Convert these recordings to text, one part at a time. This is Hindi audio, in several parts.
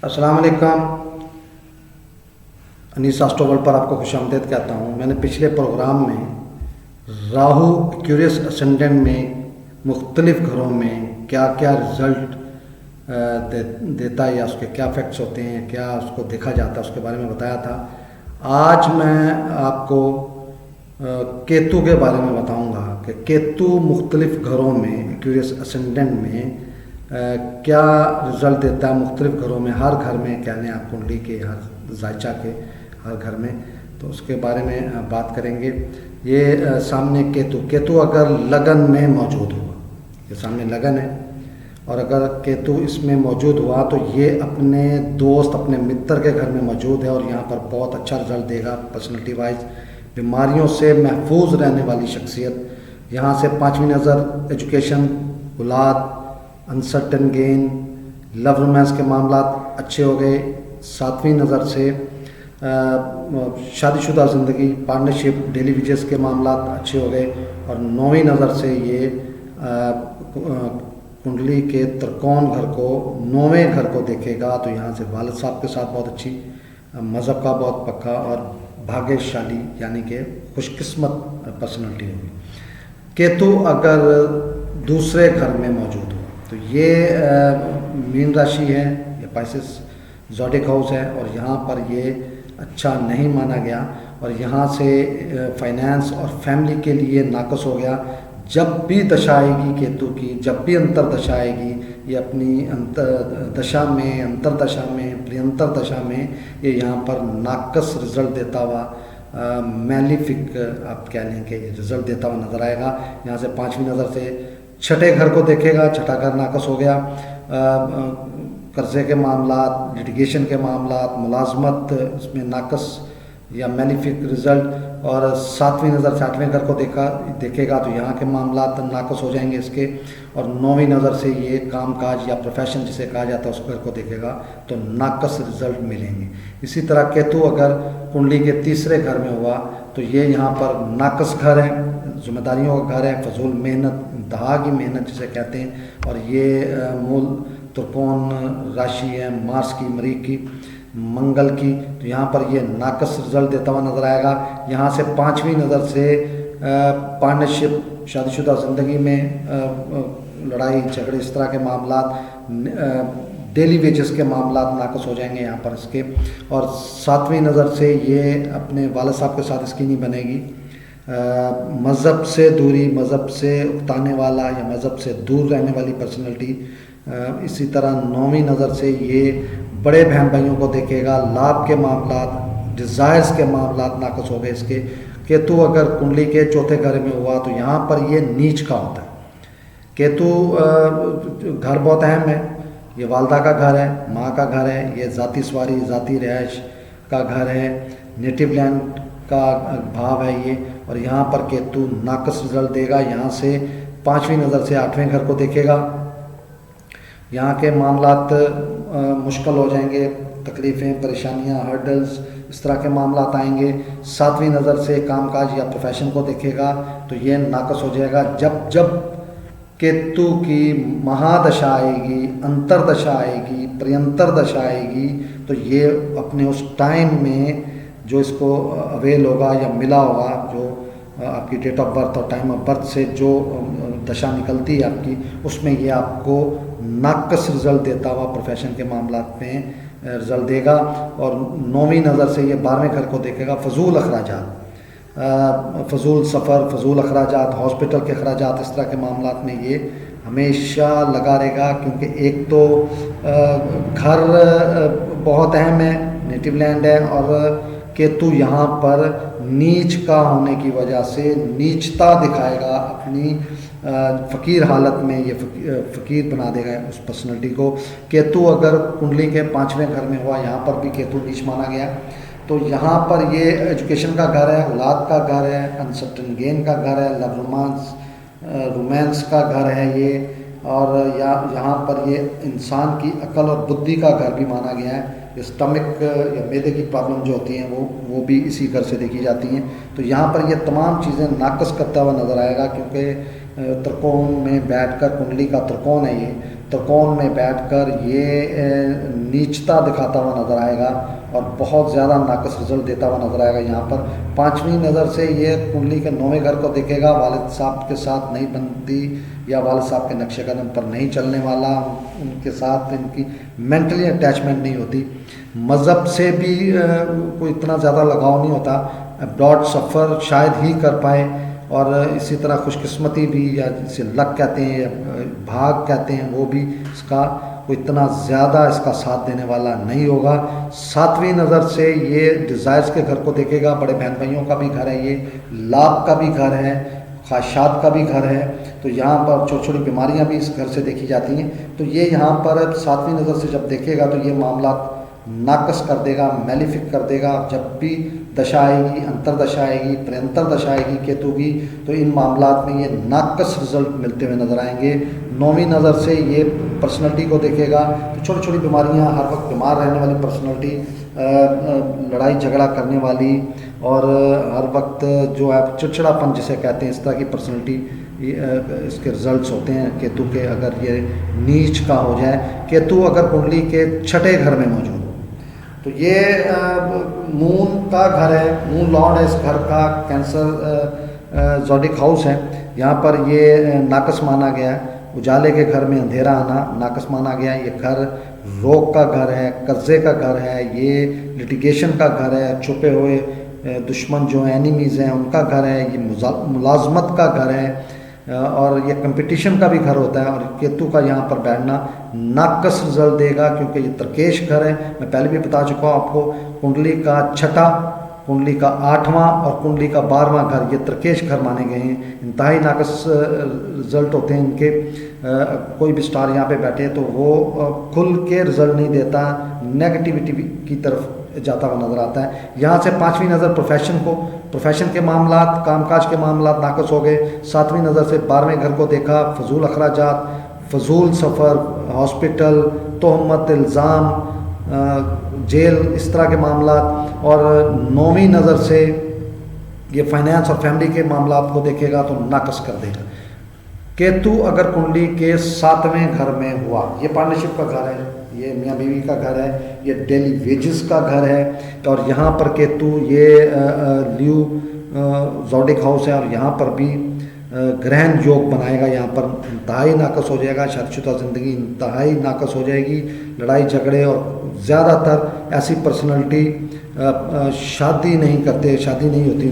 अस्सलाम वालेकुम। अनीस एस्ट्रोवर्ल्ड पर आपको खुशामदीद कहता हूँ। मैंने पिछले प्रोग्राम में राहु एक्यूरियस असेंडेंट में मुख्तलिफ घरों में क्या क्या रिज़ल्ट देता है या उसके क्या इफ़ेक्ट्स होते हैं, क्या उसको देखा जाता है, उसके बारे में बताया था। आज मैं आपको केतु के बारे में बताऊंगा कि केतु मुख्तलिफ घरों में एक्यूरियस असेंडेंट में क्या रिज़ल्ट देता है मुख्तलिफ घरों में, हर घर में, कहने आप कुंडली के, हर जायचा के हर घर में। तो उसके बारे में बात करेंगे। ये सामने केतु अगर लगन में मौजूद हुआ, ये सामने लगन है, और अगर केतु इसमें मौजूद हुआ तो ये अपने दोस्त, अपने मित्र के घर में मौजूद है और यहाँ पर बहुत अच्छा रिज़ल्ट देगा पर्सनैलिटी वाइज। बीमारियों से महफूज रहने वाली शख्सियत। यहाँ से पाँचवीं नज़र एजुकेशन, औलाद, अनसर्टन गेन, लव रोमांस के मामला अच्छे हो गए। सातवीं नज़र से शादीशुदा ज़िंदगी, पार्टनरशिप, डेली वेजेस के मामला अच्छे हो गए। और नौवीं नज़र से ये कुंडली के त्रिकोण घर को, नौवें घर को देखेगा। तो यहाँ से वालिद साहब के साथ बहुत अच्छी, मज़हब का बहुत पक्का और भाग्यशाली यानी कि खुशकिस्मत पर्सनैलिटी होगी। केतु अगर दूसरे घर में मौजूद हो तो ये मीन राशि है, ये पाइसेस ज़ोडिएक हाउस है, और यहाँ पर ये अच्छा नहीं माना गया और यहाँ से फाइनेंस और फैमिली के लिए नाकस हो गया। जब भी दशा आएगी केतु की, जब भी अंतरदशा आएगी, ये अपनी दशा में, अंतरदशा में, प्रियंतर दशा में ये यहाँ पर नाकस रिज़ल्ट देता हुआ, मैलिफिक आप कह लें कि रिज़ल्ट देता हुआ नज़र आएगा। यहाँ से पाँचवीं नज़र से छठे घर को देखेगा, छठा घर नाकस हो गया। कर्जे के मामला, लिटिगेशन के मामला, मुलाजमत, इसमें नाकस या मैलिफिक रिज़ल्ट। और सातवीं नज़र से आठवें घर को देखेगा तो यहाँ के मामला नाकस हो जाएंगे इसके। और नौवीं नज़र से ये कामकाज या प्रोफेशन जिसे कहा जाता है उस घर को देखेगा तो नाकस रिज़ल्ट मिलेंगे। इसी तरह केतु अगर कुंडली के तीसरे घर में हुआ तो ये यहाँ पर नाकस घर है, जिम्मेदारियों का घर है, फजूल मेहनत, इंतहा की मेहनत जिसे कहते हैं। और ये मूल त्रिकोण राशि है, मार्स की, मरीख की, मंगल की। तो यहाँ पर ये नाकस रिज़ल्ट देता हुआ नज़र आएगा। यहाँ से पाँचवीं नज़र से पार्टनरशिप, शादीशुदा ज़िंदगी में लड़ाई झगड़े, इस तरह के मामला, डेली वेजेस के मामला नाकस हो जाएंगे यहाँ पर इसके। और सातवीं नज़र से ये अपने वालिद साहब के साथ इसकी नहीं बनेगी। मज़हब से दूरी, मज़हब से उकताने वाला या मज़हब से दूर रहने वाली पर्सनैलिटी। इसी तरह नौवीं नज़र से ये बड़े बहन भाइयों को देखेगा, लाभ के मामला, डिज़ायर्स के मामला नाकस हो गए इसके। केतु अगर कुंडली के चौथे घर में हुआ तो यहाँ पर ये नीच का होता है। केतु घर बहुत अहम है, ये वालदा का घर है, माँ का घर है, ये ज़ाती सवारी, ज़ाती रिहाइश का घर है, नेटिव लैंड का भाव है ये। और यहाँ पर केतु नाकस रिज़ल्ट देगा। यहाँ से पाँचवीं नज़र से आठवें घर को देखेगा, यहाँ के मामलात मुश्किल हो जाएंगे, तकलीफ़ें, परेशानियाँ, हर्डल्स, इस तरह के मामलात आएंगे। सातवीं नज़र से कामकाज या प्रोफेशन को देखेगा तो ये नाकस हो जाएगा। जब जब केतु की महादशा आएगी, अंतरदशा आएगी, प्रियंतर दशा आएगी तो ये अपने उस टाइम में जो इसको अवेल होगा या मिला होगा, जो आपकी डेट ऑफ बर्थ और टाइम ऑफ बर्थ से जो दशा निकलती है आपकी, उसमें ये आपको नाकस रिज़ल्ट देता हुआ प्रोफेशन के मामला में रिज़ल्ट देगा। और नौवीं नज़र से ये 12वें घर को देखेगा। फजूल अखराजात, फजूल सफ़र, फजूल अखराजात, हॉस्पिटल के अखराजात, इस तरह के मामला में ये हमेशा लगा रहेगा। क्योंकि एक तो घर बहुत अहम है, नेटिव लैंड है, और केतु यहाँ पर नीच का होने की वजह से नीचता दिखाएगा अपनी फ़कीर हालत में, ये फ़कीर बना देगा उस पर्सनैलिटी को। केतु अगर कुंडली के पाँचवें घर में हुआ, यहाँ पर भी केतु नीच माना गया, तो यहाँ पर ये एजुकेशन का घर है, औलाद का घर है, अनसर्टन गेन का घर है, लव रोमांस का घर है ये। और यहाँ पर ये इंसान की अकल और बुद्धि का घर भी माना गया है। स्टमक या मैदे की प्रॉब्लम जो होती हैं वो भी इसी घर से देखी जाती हैं। तो यहाँ पर ये तमाम चीज़ें नाकस करता हुआ नज़र आएगा। क्योंकि त्रिकोण में बैठकर, कुंडली का त्रिकोण है ये, त्रिकोण में बैठकर ये नीचता दिखाता हुआ नज़र आएगा और बहुत ज़्यादा नाकस रिजल्ट देता हुआ नज़र आएगा। यहाँ पर पाँचवीं नज़र से ये कुंडली के 9वें घर को देखेगा, वालिद साहब के साथ नहीं बनती या वालिद साहब के नक्शे कदम पर नहीं चलने वाला, उनके साथ इनकी मेंटली अटैचमेंट नहीं होती, मज़हब से भी कोई इतना ज़्यादा लगाव नहीं होता, अब्रॉड सफ़र शायद ही कर पाए, और इसी तरह खुशकिस्मती भी या जिसे लक कहते हैं या भाग कहते हैं वो भी इसका कोई इतना ज़्यादा इसका साथ देने वाला नहीं होगा। सातवीं नज़र से ये डिज़ायर्स के घर को देखेगा, बड़े बहन भाइयों का भी घर है, ये लाभ का भी घर है, ख्वाहिशात का भी घर है, तो यहाँ पर छोटी छोटी बीमारियाँ भी इस घर से देखी जाती हैं। तो ये यहाँ पर सातवीं नज़र से जब देखेगा तो ये मामला नाकस कर देगा, मैलिफिक कर देगा। जब भी दशा आएगी, अंतरदशा आएगी, प्रयंतर दशा आएगी केतु की, तो इन मामलात में ये नाकस रिजल्ट मिलते हुए नज़र आएंगे। 9वीं नज़र से ये पर्सनैलिटी को देखेगा तो छोटी छोटी बीमारियां, हर वक्त बीमार रहने वाली पर्सनैलिटी, लड़ाई झगड़ा करने वाली और हर वक्त जो है चिड़चिड़ापन जिसे कहते हैं, इस तरह की पर्सनैलिटी इसके रिजल्ट्स होते हैं केतु के अगर ये नीच का हो जाए। केतु अगर कुंडली के छठे घर में मौजूद हो तो ये मून का घर है, मून लॉर्ड है इस घर का, कैंसर ज़ोडिक हाउस है। यहाँ पर ये नाकस माना गया है, उजाले के घर में अंधेरा आना नाकस माना गया है। ये घर रोग का घर है, कर्जे का घर है, ये लिटिगेशन का घर है, छुपे हुए दुश्मन जो एनिमीज़ हैं उनका घर है, ये मुलाजमत का घर है और ये कंपटीशन का भी घर होता है। और केतु का यहाँ पर बैठना नाकस रिजल्ट देगा क्योंकि ये तरकेश घर है। मैं पहले भी बता चुका हूँ आपको, कुंडली का छठा, कुंडली का 8वां और कुंडली का 12वां घर ये तरकेश घर माने गए हैं। इंतहाई नाकस रिजल्ट होते हैं इनके। कोई भी स्टार यहाँ पे बैठे तो वो खुल के रिजल्ट नहीं देता, नेगेटिविटी की तरफ जाता हुआ नज़र आता है। यहाँ से 5वीं नज़र प्रोफेशन के मामलात, कामकाज के मामलात नाकस हो गए। 7वीं नज़र से 12वें घर को देखा, फजूल अखराजात, फजूल सफ़र, हॉस्पिटल, तोहमत, इल्ज़ाम, जेल, इस तरह के मामलात। और 9वीं नज़र से ये फाइनेंस और फैमिली के मामलात को देखेगा तो नाकस कर देगा। केतु अगर कुंडली के 7वें घर में हुआ, ये पार्टनरशिप का घर है, ये मियाँ बीवी का घर है, ये डेली वेजेस का घर है। और यहाँ पर केतु ये ल्यू ज़ोडिक हाउस है और यहाँ पर भी ग्रहण योग बनाएगा। यहाँ पर इंतहाई नाकस हो जाएगा, शादीशुदा ज़िंदगी इंतहाई नाकस हो जाएगी, लड़ाई झगड़े। और ज़्यादातर ऐसी पर्सनैलिटी शादी नहीं करते, शादी नहीं होती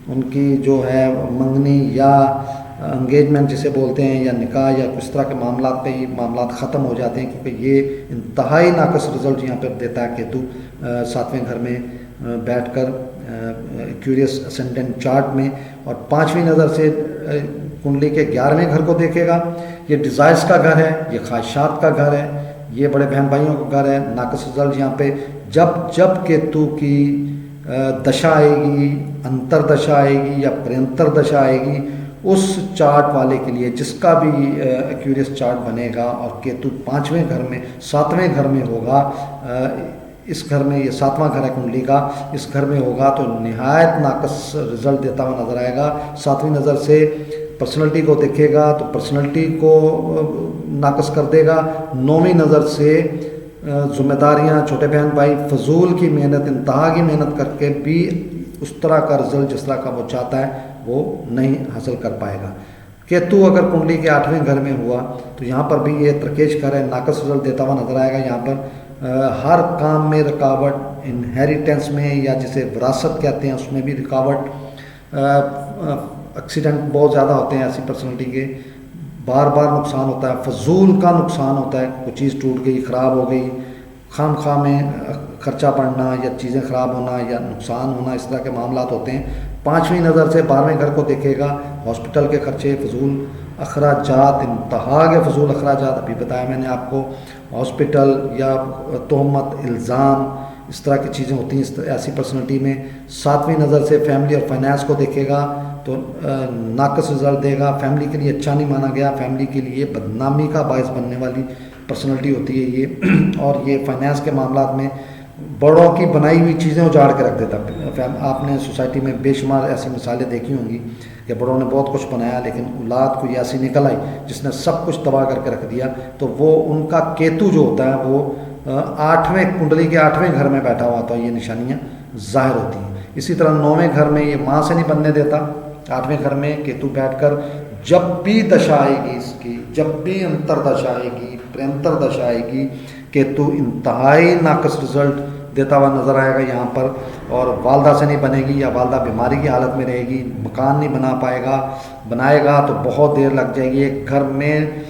उनकी जो है मंगनी या एंगेजमेंट जिसे बोलते हैं या निकाह या किस तरह के मामलात पे ये मामलात ख़त्म हो जाते हैं क्योंकि ये इंतहाई नाकस रिजल्ट यहाँ पर देता है केतु 7वें घर में बैठकर क्यूरियस असेंडेंट चार्ट में। और 5वीं नज़र से कुंडली के 11वें घर को देखेगा। ये डिज़ायर्स का घर है, ये ख्वाहिशात का घर है, ये बड़े बहन भाइयों का घर है। नाकस रिजल्ट यहाँ पे जब केतु की दशा आएगी, अंतरदशा आएगी या प्रयंतर दशा आएगी, उस चार्ट वाले के लिए जिसका भी एक्यूरियस चार्ट बनेगा और केतु 5वें घर में 7वें घर में होगा, इस घर में ये 7वां घर है कुंडली का, इस घर में होगा तो निहायत नाकस रिजल्ट देता हुआ नजर आएगा। 7वीं नज़र से पर्सनैलिटी को देखेगा तो पर्सनैलिटी को नाकस कर देगा। 9वीं नज़र से जिम्मेदारियां, छोटे बहन भाई, फजूल की मेहनत, इंतहा की मेहनत करके भी उस तरह का रिजल्ट जिस तरह का वो चाहता है वो नहीं हासिल कर पाएगा। केतु अगर कुंडली के 8वें घर में हुआ तो यहाँ पर भी ये तरकेश घर है, नाकस रिजल्ट देता हुआ नजर आएगा। यहाँ पर हर काम में रुकावट, इनहेरिटेंस में या जिसे विरासत कहते हैं उसमें भी रुकावट, एक्सीडेंट बहुत ज़्यादा होते हैं ऐसी पर्सनैलिटी के, बार बार नुकसान होता है, फजूल का नुकसान होता है, कोई चीज़ टूट गई, ख़राब हो गई, खाम में खर्चा पड़ना या चीज़ें ख़राब होना या नुकसान होना, इस तरह के मामलात होते हैं। 5वीं नज़र से 12वें घर को देखेगा। हॉस्पिटल के खर्चे, फजूल अखराजात, इंतहा के फजूल अखराजात, अभी बताया मैंने आपको, हॉस्पिटल या तोहमत, इल्ज़ाम, इस तरह की चीज़ें होती हैं ऐसी पर्सनैलिटी में। 7वीं नज़र से फैमिली और फाइनेंस को देखेगा तो नाकस रिजल्ट देगा। फैमिली के लिए अच्छा नहीं माना गया, फैमिली के लिए बदनामी का बायस बनने वाली पर्सनैलिटी होती है ये। और ये फाइनेंस के मामलात में बड़ों की बनाई हुई चीज़ें उजाड़ के रख देता है। आपने सोसाइटी में बेशुमार ऐसी मिसालें देखी होंगी कि बड़ों ने बहुत कुछ बनाया लेकिन औलाद कोई ऐसी निकल आई जिसने सब कुछ तबाह करके रख दिया, तो वो उनका केतु जो होता है वो 8वें कुंडली के 8वें घर में बैठा हुआ, तो ये निशानियाँ जाहिर होती हैं। इसी तरह 9वें घर में ये माँ से नहीं बनने देता, 8वें घर में केतु बैठकर जब भी दशा आएगी इसकी, जब भी अंतरदशा आएगी, प्रेंतर दशा आएगी, केतु इंतहाई नाकस रिजल्ट देता हुआ नजर आएगा यहाँ पर। और वालदा से नहीं बनेगी या वालदा बीमारी की हालत में रहेगी, मकान नहीं बना पाएगा, बनाएगा तो बहुत देर लग जाएगी, एक घर में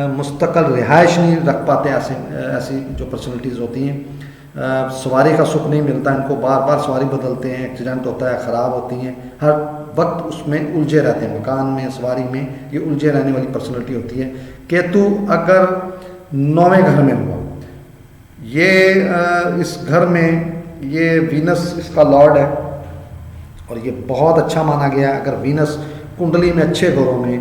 मुस्तकिल रिहाइश नहीं रख पाते, ऐसी जो पर्सनैलिटीज़ होती हैं। सवारी का सुख नहीं मिलता इनको, बार बार सवारी बदलते हैं, एक्सीडेंट होता है, ख़राब होती हैं, हर वक्त उसमें उलझे रहते हैं, मकान में, सवारी में, ये उलझे रहने वाली पर्सनैलिटी होती है। केतु अगर 9वें घर में हुआ, ये इस घर में ये वीनस इसका लॉर्ड है और ये बहुत अच्छा माना गया है। अगर वीनस कुंडली में अच्छे घरों में,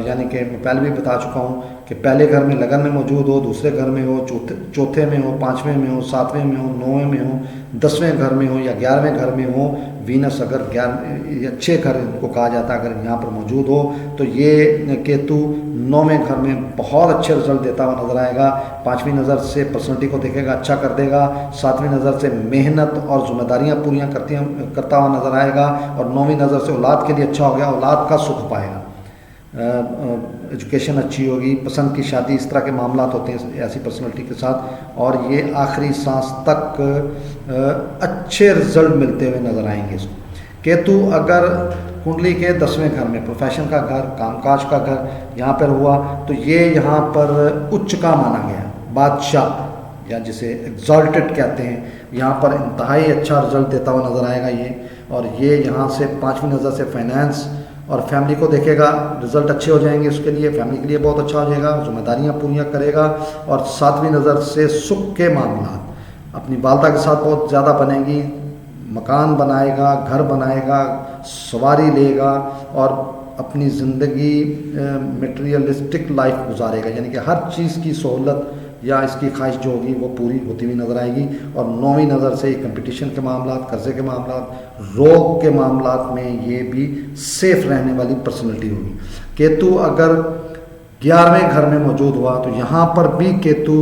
यानी कि मैं पहले भी बता चुका हूँ कि पहले घर में लगन में मौजूद हो, दूसरे घर में हो, चौथे में हो, 5वें में हो, 7वें में हो, 9वें में हो, 10वें घर में हो या 11वें घर में हो, वीनस अगर 11 अच्छे घर इनको कहा जाता है, अगर यहाँ पर मौजूद हो तो ये केतु 9वें घर में बहुत अच्छे रिजल्ट देता हुआ नजर आएगा। 5वीं नज़र से पर्सनैलिटी को देखेगा, अच्छा कर देगा। 7वीं नज़र से मेहनत और जिम्मेदारियाँ पूरियाँ करता हुआ नजर आएगा। और 9वीं नज़र से औलाद के लिए अच्छा हो गया, औलाद का सुख पाएगा, एजुकेशन अच्छी होगी, पसंद की शादी, इस तरह के मामला होते हैं ऐसी पर्सनैलिटी के साथ। और ये आखिरी सांस तक अच्छे रिजल्ट मिलते हुए नजर आएंगे इसको। केतु अगर कुंडली के 10वें घर में, प्रोफेशन का घर, कामकाज का घर यहाँ पर हुआ, तो ये यहाँ पर उच्च का माना गया, बादशाह या जिसे एग्जॉल्टेड कहते हैं, यहाँ पर इंतहाई अच्छा रिजल्ट देता हुआ नजर आएगा ये। और ये यहाँ से 5वीं नज़र से फाइनेंस और फैमिली को देखेगा, रिजल्ट अच्छे हो जाएंगे उसके लिए, फैमिली के लिए बहुत अच्छा हो जाएगा, जिम्मेदारियाँ पूरियाँ करेगा। और 7वीं नज़र से सुख के मामला अपनी वालदा के साथ बहुत ज़्यादा बनेंगी, मकान बनाएगा, घर बनाएगा, सवारी लेगा और अपनी ज़िंदगी मटेरियलिस्टिक लाइफ गुजारेगा, यानी कि हर चीज़ की सहूलत या इसकी ख्वाहिश जो होगी वो पूरी होती हुई नज़र आएगी। और 9वीं नज़र से कंपटीशन के मामला, कर्जे के मामला, रोग के मामला में ये भी सेफ रहने वाली पर्सनैलिटी होगी। केतु अगर 11वें घर में मौजूद हुआ तो यहाँ पर भी केतु,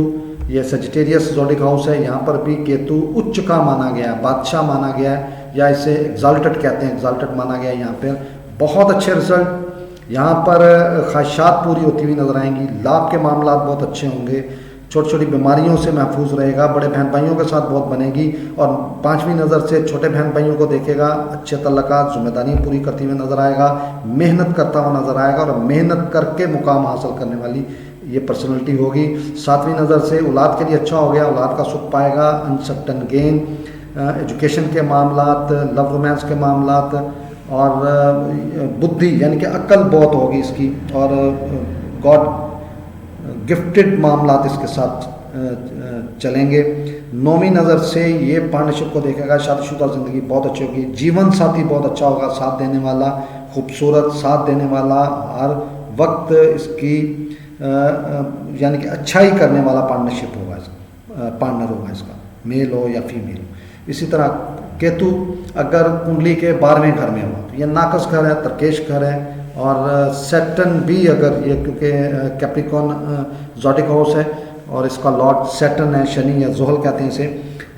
ये सजिटेरियस ज़ोडिक हाउस है, यहाँ पर भी केतु उच्च का माना गया है, बादशाह माना गया है, या इसे एग्जॉल्टेड कहते हैं, एग्जॉल्टेड माना गया है। यहाँ पर बहुत अच्छे रिजल्ट, यहाँ पर ख्वाहिशात पूरी होती हुई नजर आएंगी, लाभ के मामला बहुत अच्छे होंगे, छोटी छोटी बीमारियों से महफूज रहेगा, बड़े बहन भाइयों के साथ बहुत बनेगी। और 5वीं नज़र से छोटे बहन भाइयों को देखेगा, अच्छे तल्लुकात, जिम्मेदारियाँ पूरी करते हुए नजर आएगा, मेहनत करता हुआ नजर आएगा और मेहनत करके मुकाम हासिल करने वाली ये पर्सनैलिटी होगी। 7वीं नज़र से औलाद के लिए अच्छा हो गया, औलाद का सुख पाएगा, अनसर्टन गेन, एजुकेशन के मामलात, लव रोमांस के मामलात और बुद्धि यानी कि अक्ल बहुत होगी इसकी, और गॉड गिफ्टेड मामलात इसके साथ चलेंगे। 9वीं नज़र से ये पार्टनरशिप को देखेगा, शादीशुदा ज़िंदगी बहुत अच्छी होगी, जीवन साथी बहुत अच्छा होगा, साथ देने वाला, खूबसूरत, साथ देने वाला, हर वक्त इसकी यानी कि अच्छाई करने वाला पार्टनरशिप होगा, पार्टनर होगा इसका, मेल हो या फीमेल हो। इसी तरह केतु अगर कुंडली के 12वें घर में हुआ तो ये नाकस घर है, तरकेश घर है। और सैटर्न भी अगर ये, क्योंकि कैप्रिकॉन ज़ोडिक हाउस है और इसका लॉर्ड सैटर्न है, शनि या ज़ोहल कहते हैं इसे,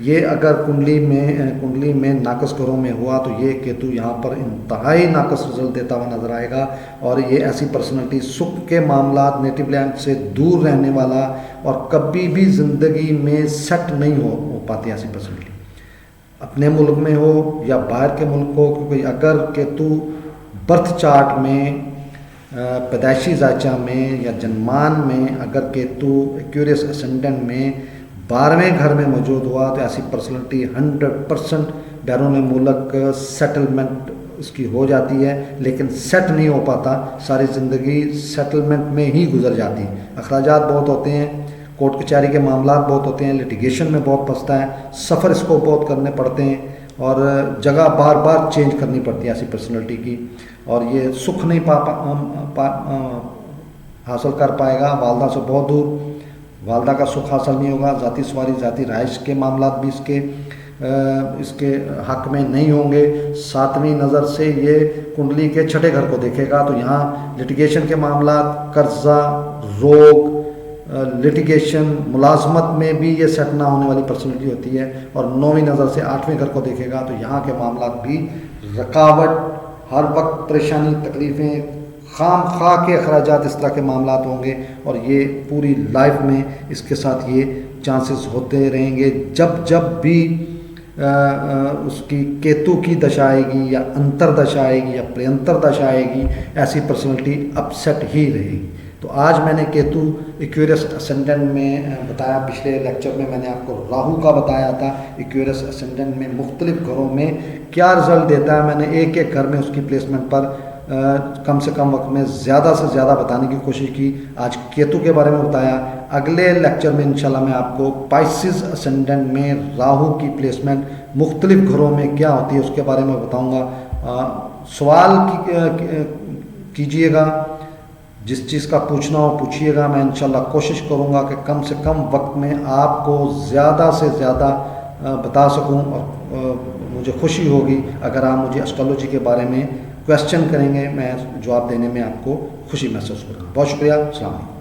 ये अगर कुंडली में नाकस घरों में हुआ तो ये केतु यहाँ पर इंतहाई नाकस रिजल्ट देता हुआ नजर आएगा। और ये ऐसी पर्सनैलिटी, सुख के मामला, नेटिव लैंड से दूर रहने वाला और कभी भी ज़िंदगी में सेट नहीं हो पाती ऐसी पर्सनैलिटी, अपने मुल्क में हो या बाहर के मुल्क हो। क्योंकि अगर केतु बर्थ चार्ट में, पैदाइशी जायचा में या जन्मान में अगर केतु एक्यूरियस असेंडेंट में 12वें घर में मौजूद हुआ तो ऐसी पर्सनैलिटी 100% बैरून मुल्क सेटलमेंट उसकी हो जाती है, लेकिन सेट नहीं हो पाता, सारी ज़िंदगी सेटलमेंट में ही गुजर जाती है। अखराजात बहुत होते हैं, कोर्ट कचहरी के मामला बहुत होते हैं, लिटिगेशन में बहुत फंसता है, सफ़र इसको बहुत करने पड़ते हैं और जगह बार बार चेंज करनी पड़ती है ऐसी पर्सनैलिटी की। और ये सुख नहीं हासिल कर पाएगा, वालदा से बहुत दूर, वालदा का सुख हासिल नहीं होगा, ज़ाती सवारी, ज़ाती रहाइश के मामला भी इसके इसके हक में नहीं होंगे। 7वीं नज़र से ये कुंडली के छठे घर को देखेगा, तो यहाँ लिटिगेशन के मामला, कर्जा, रोग, लिटिगेशन, मुलाजमत में भी ये सेट ना होने वाली पर्सनैलिटी होती है। और 9वीं नज़र से 8वें घर को देखेगा, तो यहाँ के मामला भी रकावट, हर वक्त परेशानी, तकलीफ़ें, खाम खा के अखराजात, इस तरह के मामला होंगे और ये पूरी लाइफ में इसके साथ ये चांसेस होते रहेंगे। जब जब भी उसकी केतु की दशा आएगी या अंतर दशा आएगी या प्रियंतर दशा आएगी, ऐसी पर्सनैलिटी अपसेट ही रहेगी। तो आज मैंने केतु इक्वेरियस असेंडेंट में बताया, पिछले लेक्चर में मैंने आपको राहु का बताया था इक्वेरियस असेंडेंट में मुख्तलिफ घरों में क्या रिजल्ट देता है। मैंने एक एक घर में उसकी प्लेसमेंट पर कम से कम वक्त में ज़्यादा से ज़्यादा बताने की कोशिश की। आज केतु के बारे में बताया। अगले लेक्चर में इंशाल्लाह मैं आपको पाइसिस असेंडेंट में राहु की प्लेसमेंट मुख्तलिफ घरों में क्या होती है उसके बारे में बताऊंगा। सवाल कीजिएगा, जिस चीज़ का पूछना हो पूछिएगा। मैं इंशाल्लाह कोशिश करूंगा कि कम से कम वक्त में आपको ज़्यादा से ज़्यादा बता सकूं और मुझे खुशी होगी अगर आप मुझे एस्ट्रोलॉजी के बारे में क्वेश्चन करेंगे, मैं जवाब देने में आपको खुशी महसूस करूँगा। बहुत शुक्रिया। अस्सलाम वालेकुम।